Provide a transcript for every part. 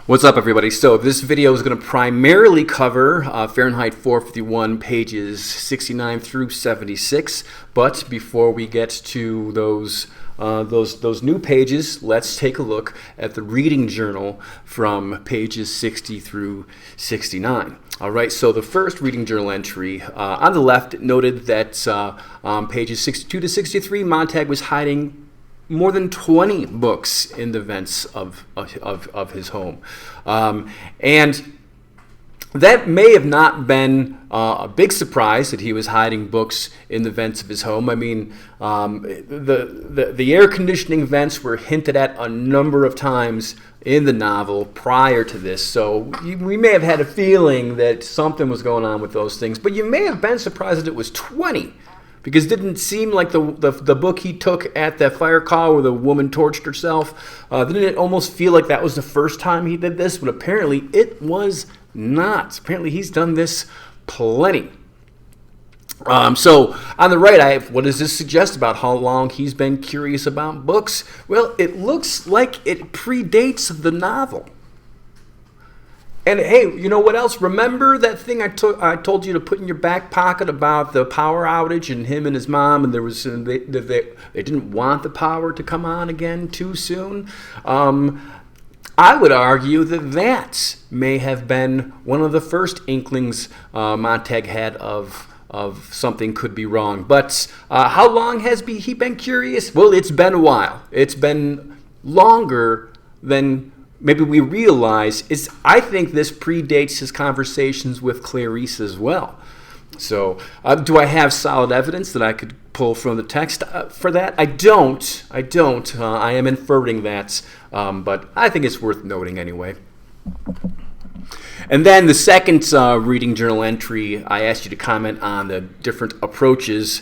What's up, everybody? So this video is going to primarily cover Fahrenheit 451 pages 69 through 76. But before we get to those new pages, let's take a look at the reading journal from pages 60 through 69. All right, so the first reading journal entry on the left noted that on pages 62 to 63, Montag was hiding more than 20 books in the vents of his home. And that may have not been a big surprise that he was hiding books in the vents of his home. I mean, the air conditioning vents were hinted at a number of times in the novel prior to this, so we may have had a feeling that something was going on with those things, but you may have been surprised that it was 20. Because it didn't seem like the book he took at that fire call where the woman torched herself, didn't it almost feel like that was the first time he did this? But apparently it was not. Apparently he's done this plenty. So on the right, what does this suggest about how long he's been curious about books? Well, it looks like it predates the novel. And hey, you know what else? Remember that thing I told you to put in your back pocket about the power outage and him and his mom, and there was they didn't want the power to come on again too soon? I would argue that may have been one of the first inklings Montag had of something could be wrong. But how long has he been curious? Well, it's been a while. It's been longer than maybe we realize. I think this predates his conversations with Clarice as well. So do I have solid evidence that I could pull from the text for that? I don't. I am inferring that, but I think it's worth noting anyway. And then the second reading journal entry, I asked you to comment on the different approaches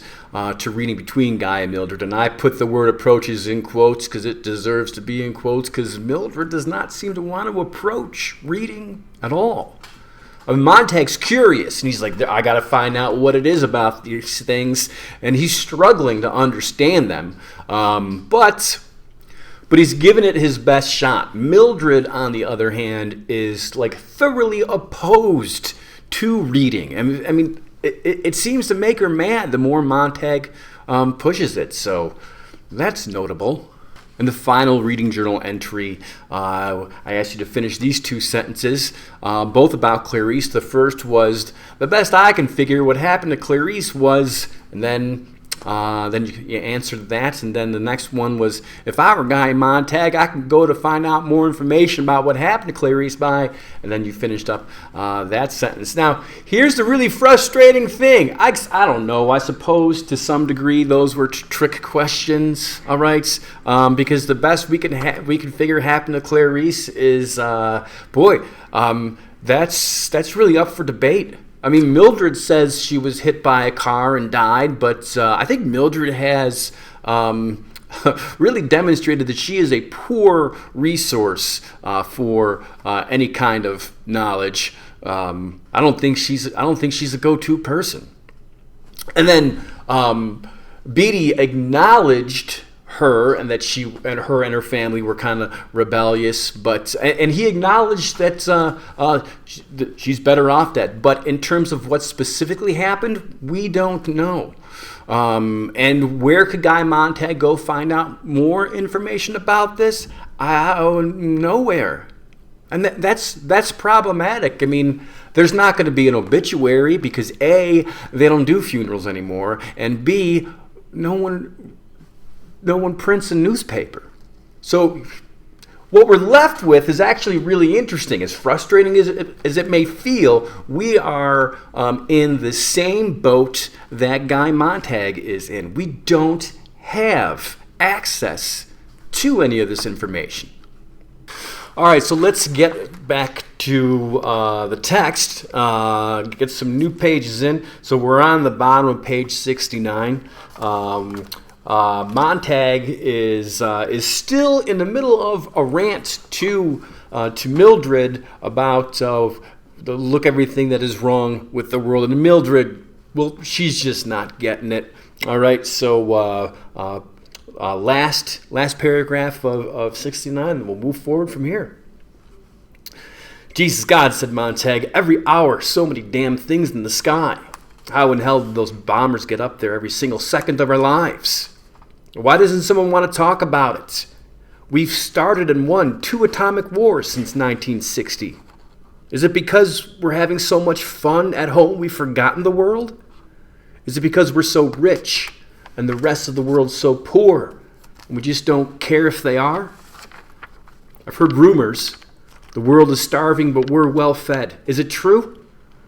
to reading between Guy and Mildred. And I put the word approaches in quotes because it deserves to be in quotes, because Mildred does not seem to want to approach reading at all. I mean, Montag's curious, and he's like, I got to find out what it is about these things. And he's struggling to understand them. But he's given it his best shot. Mildred, on the other hand, is like thoroughly opposed to reading. I mean, it seems to make her mad the more Montag pushes it. So that's notable. In the final reading journal entry, I asked you to finish these two sentences, both about Clarice. The first was, the best I can figure what happened to Clarice was, and then you answered that, and then the next one was, if I were Guy Montag, I could go to find out more information about what happened to Clarice by, and then you finished up that sentence. Now, here's the really frustrating thing. I don't know. I suppose to some degree those were trick questions, all right? Because the best we can figure happened to Clarice is, that's really up for debate. I mean, Mildred says she was hit by a car and died, but I think Mildred has really demonstrated that she is a poor resource for any kind of knowledge. I don't think she's a go-to person. And then Beatty acknowledged her, and that her and her family were kind of rebellious, and he acknowledged that she's better off dead. But in terms of what specifically happened, we don't know. And where could Guy Montag go find out more information about this? Nowhere. And that's problematic. I mean, there's not going to be an obituary because A, they don't do funerals anymore, and B, no one prints a newspaper. So what we're left with is actually really interesting. As frustrating as it may feel, we are in the same boat that Guy Montag is in. We don't have access to any of this information. All right, so let's get back to the text, get some new pages in. So we're on the bottom of page 69. Montag is still in the middle of a rant to Mildred about look everything that is wrong with the world. And Mildred, well, she's just not getting it. All right, so last paragraph of 69, and we'll move forward from here. Jesus God, said Montag, every hour so many damn things in the sky. How in hell did those bombers get up there every single second of our lives? Why doesn't someone want to talk about it? We've started and won 2 atomic wars since 1960. Is it because we're having so much fun at home we've forgotten the world? Is it because we're so rich and the rest of the world's so poor and we just don't care if they are? I've heard rumors. The world is starving, but we're well fed. Is it true?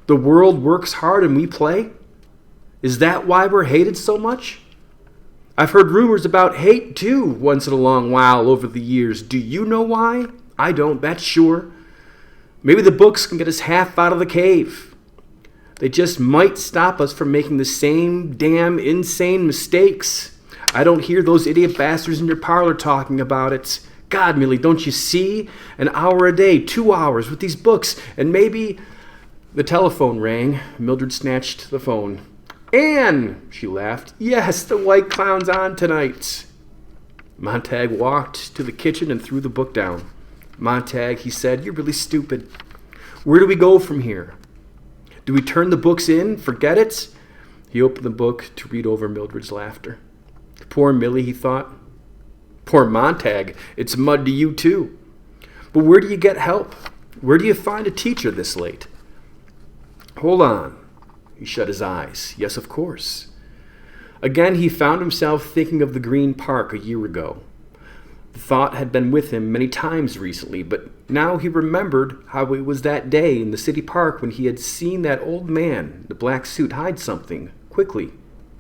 The world works hard and we play? Is that why we're hated so much? I've heard rumors about hate too once in a long while over the years. Do you know why? I don't, that's sure. Maybe the books can get us half out of the cave. They just might stop us from making the same damn insane mistakes. I don't hear those idiot bastards in your parlor talking about it. God, Millie, don't you see? An hour a day, 2 hours with these books, and maybe... The telephone rang. Mildred snatched the phone. Anne, she laughed. Yes, the White Clown's on tonight. Montag walked to the kitchen and threw the book down. Montag, he said, you're really stupid. Where do we go from here? Do we turn the books in? Forget it? He opened the book to read over Mildred's laughter. Poor Millie, he thought. Poor Montag, it's mud to you too. But where do you get help? Where do you find a teacher this late? Hold on. He shut his eyes. Yes, of course. Again, he found himself thinking of the Green Park a year ago. The thought had been with him many times recently, but now he remembered how it was that day in the city park when he had seen that old man in the black suit hide something, quickly,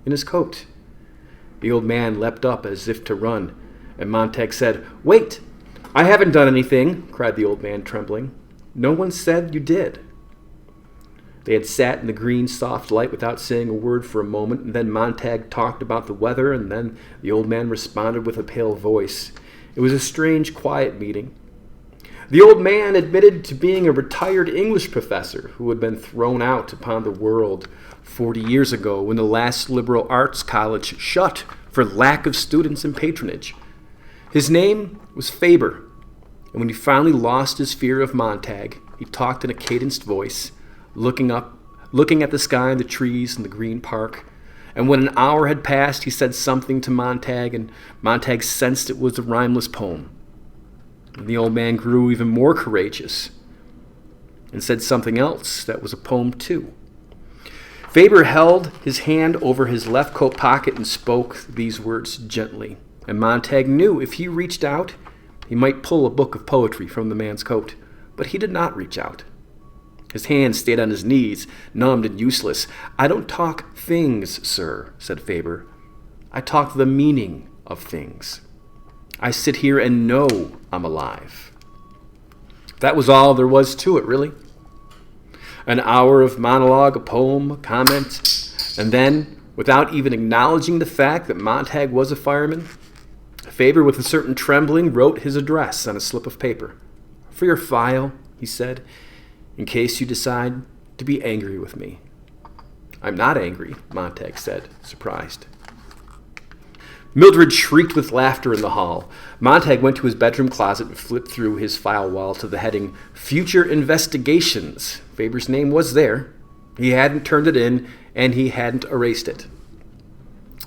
in his coat. The old man leapt up as if to run, and Montag said, Wait! I haven't done anything, cried the old man, trembling. No one said you did. They had sat in the green, soft light without saying a word for a moment, and then Montag talked about the weather, and then the old man responded with a pale voice. It was a strange, quiet meeting. The old man admitted to being a retired English professor who had been thrown out upon the world 40 years ago when the last liberal arts college shut for lack of students and patronage. His name was Faber, and when he finally lost his fear of Montag, he talked in a cadenced voice, looking at the sky and the trees and the green park. And when an hour had passed, he said something to Montag, and Montag sensed it was a rhymeless poem. And the old man grew even more courageous and said something else that was a poem too. Faber held his hand over his left coat pocket and spoke these words gently. And Montag knew if he reached out, he might pull a book of poetry from the man's coat. But he did not reach out. His hand stayed on his knees, numbed and useless. I don't talk things, sir, said Faber. I talk the meaning of things. I sit here and know I'm alive. That was all there was to it, really. An hour of monologue, a poem, a comment, and then, without even acknowledging the fact that Montag was a fireman, Faber, with a certain trembling, wrote his address on a slip of paper. For your file, he said, in case you decide to be angry with me. I'm not angry, Montag said, surprised. Mildred shrieked with laughter in the hall. Montag went to his bedroom closet and flipped through his file wall to the heading, Future Investigations. Faber's name was there. He hadn't turned it in, and he hadn't erased it.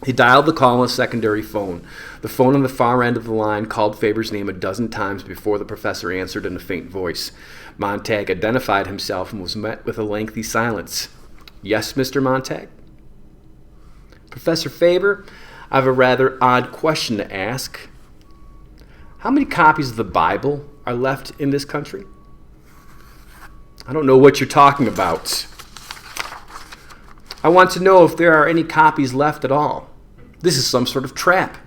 He dialed the call on a secondary phone. The phone on the far end of the line called Faber's name a dozen times before the professor answered in a faint voice. Montag identified himself and was met with a lengthy silence. Yes, Mr. Montag? Professor Faber, I have a rather odd question to ask. How many copies of the Bible are left in this country? I don't know what you're talking about. I want to know if there are any copies left at all. This is some sort of trap.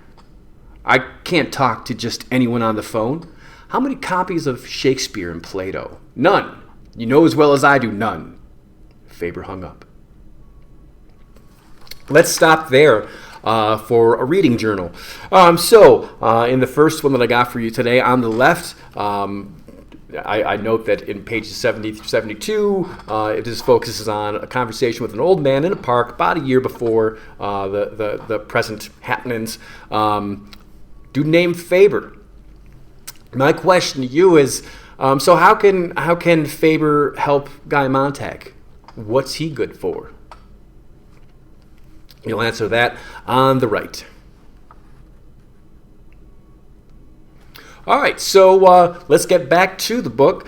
I can't talk to just anyone on the phone. How many copies of Shakespeare and Plato? None. You know as well as I do, none. Faber hung up. Let's stop there for a reading journal. In the first one that I got for you today, on the left, I note that in pages 70 through 72, it just focuses on a conversation with an old man in a park about a year before the present happenings. Dude named Faber. My question to you is, So how can Faber help Guy Montag? What's he good for? You'll answer that on the right. All right, so let's get back to the book.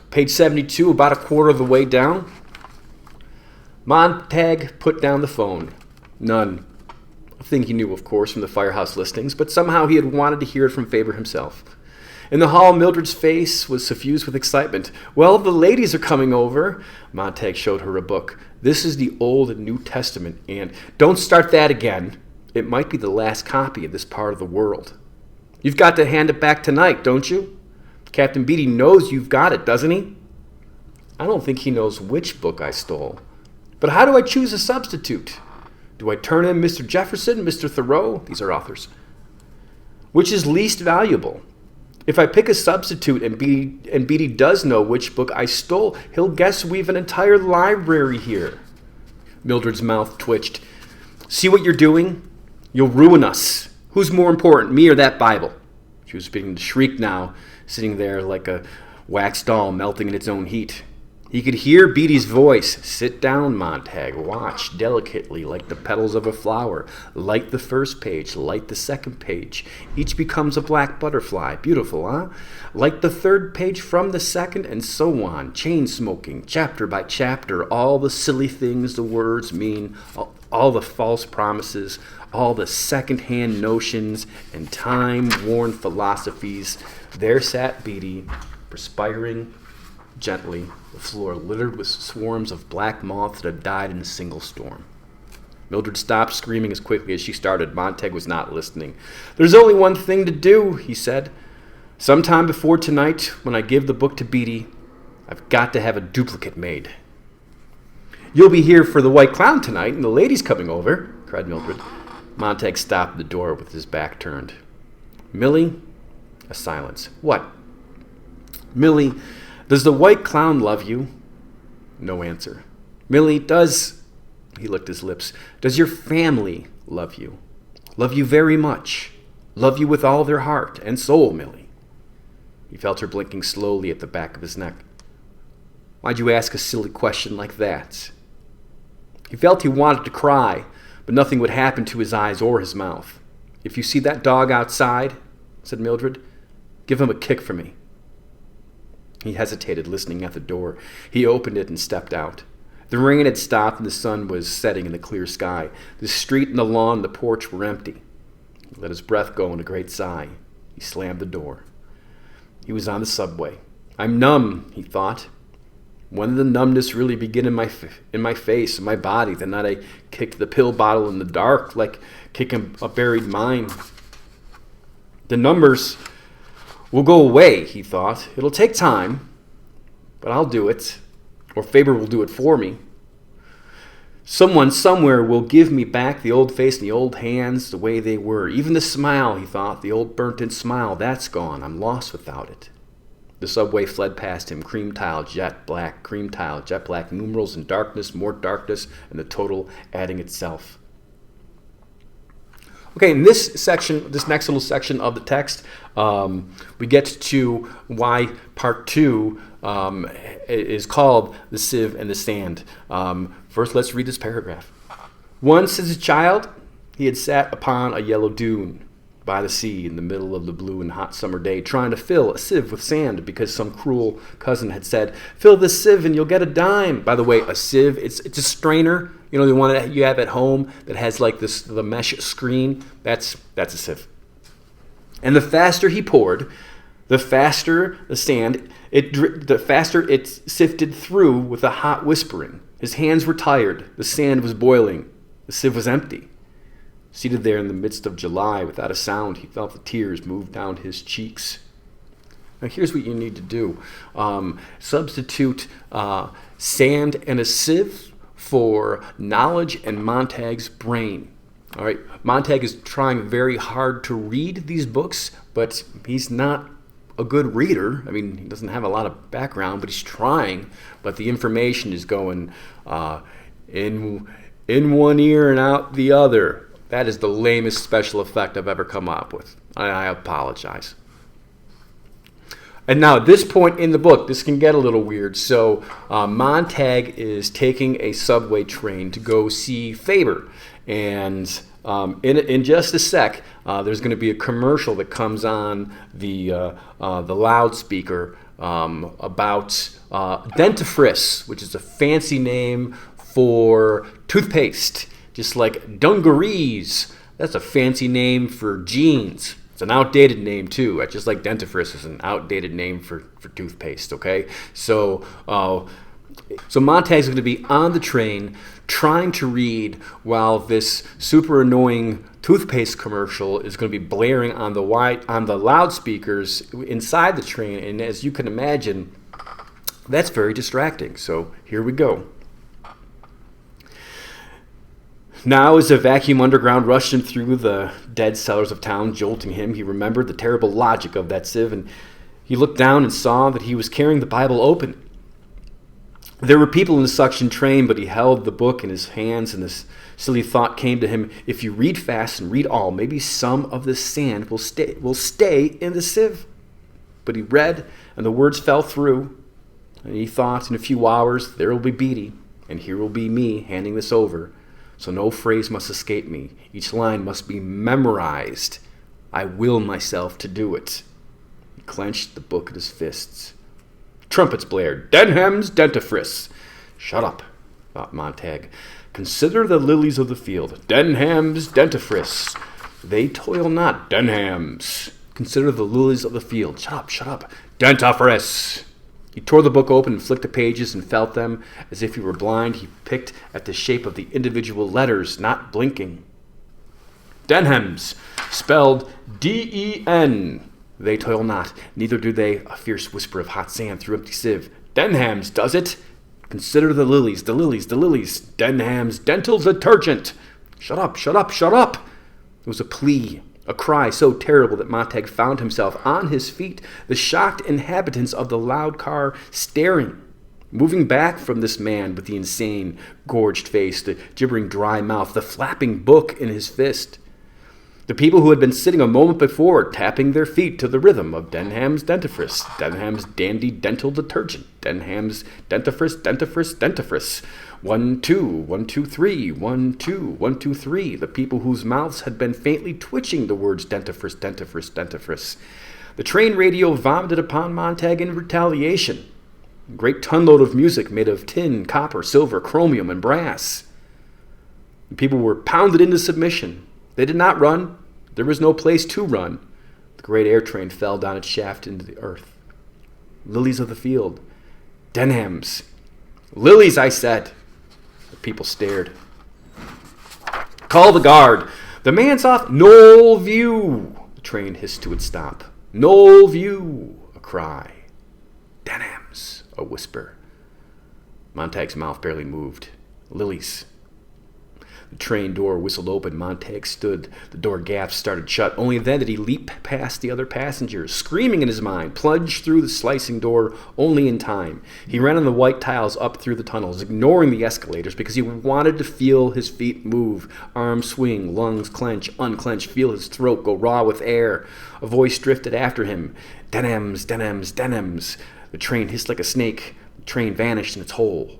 Page 72, about a quarter of the way down. Montag put down the phone. None. A thing he knew, of course, from the Firehouse listings, but somehow he had wanted to hear it from Faber himself. In the hall, Mildred's face was suffused with excitement. "Well, the ladies are coming over." Montag showed her a book. "This is the Old and New Testament, and don't start that again. It might be the last copy of this part of the world. You've got to hand it back tonight, don't you? Captain Beatty knows you've got it, doesn't he?" "I don't think he knows which book I stole. But how do I choose a substitute? Do I turn in Mr. Jefferson, Mr. Thoreau?" These are authors. "Which is least valuable? If I pick a substitute and Beatty does know which book I stole, he'll guess we've an entire library here." Mildred's mouth twitched. "See what you're doing? You'll ruin us. Who's more important, me or that Bible?" She was beginning to shriek now, sitting there like a wax doll melting in its own heat. He could hear Beatty's voice. "Sit down, Montag. Watch delicately like the petals of a flower. Light the first page. Light the second page. Each becomes a black butterfly. Beautiful, huh? Light the third page from the second, and so on. Chain smoking, chapter by chapter. All the silly things the words mean. All the false promises. All the second-hand notions and time-worn philosophies." There sat Beatty, perspiring gently, the floor littered with swarms of black moths that had died in a single storm. Mildred stopped screaming as quickly as she started. Montag was not listening. "There's only one thing to do," he said. "Sometime before tonight, when I give the book to Beatty, I've got to have a duplicate made." "You'll be here for the White Clown tonight, and the ladies coming over," cried Mildred. Montag stopped at the door with his back turned. "Millie?" A silence. "What?" "Millie, does the White Clown love you?" No answer. "Millie, he licked his lips, does your family love you? Love you very much? Love you with all their heart and soul, Millie?" He felt her blinking slowly at the back of his neck. "Why'd you ask a silly question like that?" He felt he wanted to cry, but nothing would happen to his eyes or his mouth. "If you see that dog outside," said Mildred, "give him a kick for me." He hesitated, listening at the door. He opened it and stepped out. The rain had stopped and the sun was setting in the clear sky. The street and the lawn and the porch were empty. He let his breath go in a great sigh. He slammed the door. He was on the subway. "I'm numb," he thought. When did the numbness really begin in my face, in my body? The night I kicked the pill bottle in the dark, like kicking a buried mine. The numbers will go away, he thought. It'll take time, but I'll do it. Or Faber will do it for me. Someone somewhere will give me back the old face and the old hands the way they were. Even the smile, he thought, the old burnt-in smile, that's gone. I'm lost without it. The subway fled past him, cream tile, jet black, cream tile, jet black, numerals and darkness, more darkness, and the total adding itself. Okay, in this section, this next little section of the text, we get to why part 2 is called The Sieve and the Sand. First, let's read this paragraph. "Once as a child, he had sat upon a yellow dune by the sea in the middle of the blue and hot summer day, trying to fill a sieve with sand because some cruel cousin had said, 'Fill this sieve and you'll get a dime.'" By the way, a sieve, it's a strainer. You know, the one that you have at home that has like the mesh screen. That's a sieve. And the faster he poured, the faster the sand, the faster it sifted through with a hot whispering. His hands were tired. The sand was boiling. The sieve was empty. Seated there in the midst of July without a sound, he felt the tears move down his cheeks. Now here's what you need to do. Substitute sand and a sieve for knowledge and Montag's brain. All right, Montag is trying very hard to read these books, but he's not a good reader. I mean, he doesn't have a lot of background, but he's trying. But the information is going in one ear and out the other. That is the lamest special effect I've ever come up with. I apologize. And now at this point in the book, this can get a little weird. So Montag is taking a subway train to go see Faber. And in just a sec, there's going to be a commercial that comes on the loudspeaker about dentifrice, which is a fancy name for toothpaste, just like dungarees. That's a fancy name for jeans. It's an outdated name too, just like dentifrice is an outdated name for toothpaste, okay? So Montag's going to be on the train trying to read while this super annoying toothpaste commercial is going to be blaring on the loudspeakers inside the train, and as you can imagine, that's very distracting. So here we go. Now, as a vacuum underground rushed him through the dead cellars of town, jolting him, he remembered the terrible logic of that sieve, and he looked down and saw that he was carrying the Bible open. There were people in the suction train, but he held the book in his hands, and this silly thought came to him: if you read fast and read all, maybe some of the sand will stay in the sieve. But he read, and the words fell through, and he thought, in a few hours there will be Beatty, and here will be me handing this over. So no phrase must escape me. Each line must be memorized. I will myself to do it. He clenched the book in his fists. Trumpets blared. Denham's dentifrice. Shut up, thought Montag. Consider the lilies of the field. Denham's dentifrice. They toil not. Denham's. Consider the lilies of the field. Shut up, shut up. Dentifrice. He tore the book open and flicked the pages and felt them. As if he were blind, he picked at the shape of the individual letters, not blinking. Denham's, spelled D-E-N. They toil not, neither do they. A fierce whisper of hot sand through empty sieve. Denham's does it. Consider the lilies, the lilies, the lilies. Denham's dental detergent. Shut up, shut up, shut up. It was a plea. A cry so terrible that Montag found himself on his feet, the shocked inhabitants of the loud car staring, moving back from this man with the insane, gorged face, the gibbering dry mouth, the flapping book in his fist. The people who had been sitting a moment before, tapping their feet to the rhythm of Denham's dentifrice, Denham's dandy dental detergent, Denham's dentifrice, dentifrice, dentifrice. 1, 2, 1, 2, 3, 1, 2, 1, 2, 3. The people whose mouths had been faintly twitching the words dentifrice, dentifrice, dentifrice. The train radio vomited upon Montag in retaliation. A great tonload of music made of tin, copper, silver, chromium, and brass. The people were pounded into submission. They did not run. There was no place to run. The great air train fell down its shaft into the earth. Lilies of the field. Denham's. Lilies, I said. The people stared. Call the guard. The man's off. Knoll View. The train hissed to its stop. Knoll View. A cry. Denham's. A whisper. Montag's mouth barely moved. Lilies. The train door whistled open. Montag stood. The door gaps started shut. Only then did he leap past the other passengers, screaming in his mind, plunged through the slicing door only in time. He ran on the white tiles up through the tunnels, ignoring the escalators because he wanted to feel his feet move, arms swing, lungs clench, unclench, feel his throat go raw with air. A voice drifted after him. Denham's, Denham's, Denham's. The train hissed like a snake. The train vanished in its hole.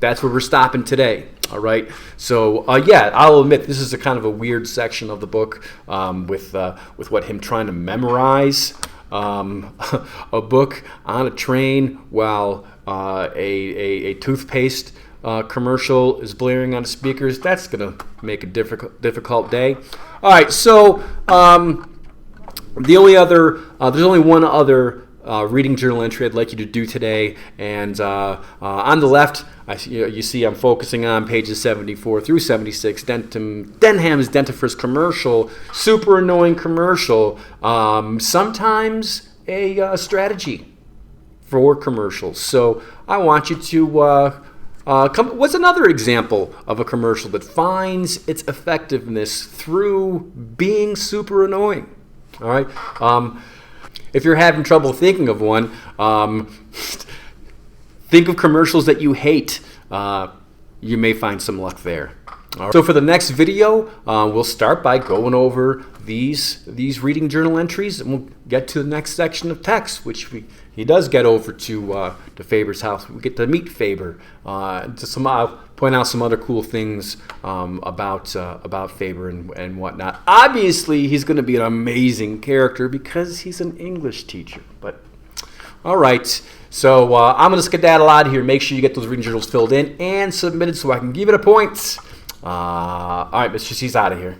That's where we're stopping today, all right? So, yeah, I'll admit this is a kind of a weird section of the book with what him trying to memorize a book on a train while a toothpaste commercial is blaring on the speakers. That's going to make a difficult day. All right, so there's only one other reading journal entry I'd like you to do today, and on the left, you see I'm focusing on pages 74 through 76, Denham's dentifrice commercial, super annoying commercial, sometimes a strategy for commercials. So I want you to what's another example of a commercial that finds its effectiveness through being super annoying? All right. If you're having trouble thinking of one, think of commercials that you hate. You may find some luck there. All right. So for the next video, we'll start by going over these reading journal entries, and we'll get to the next section of text, which he does get over to Faber's house. We get to meet Faber. I'll point out some other cool things about Faber and whatnot. Obviously, he's going to be an amazing character because he's an English teacher. But all right. So I'm going to skedaddle out of here. Make sure you get those reading journals filled in and submitted so I can give it a point. All right, Mr. C's out of here.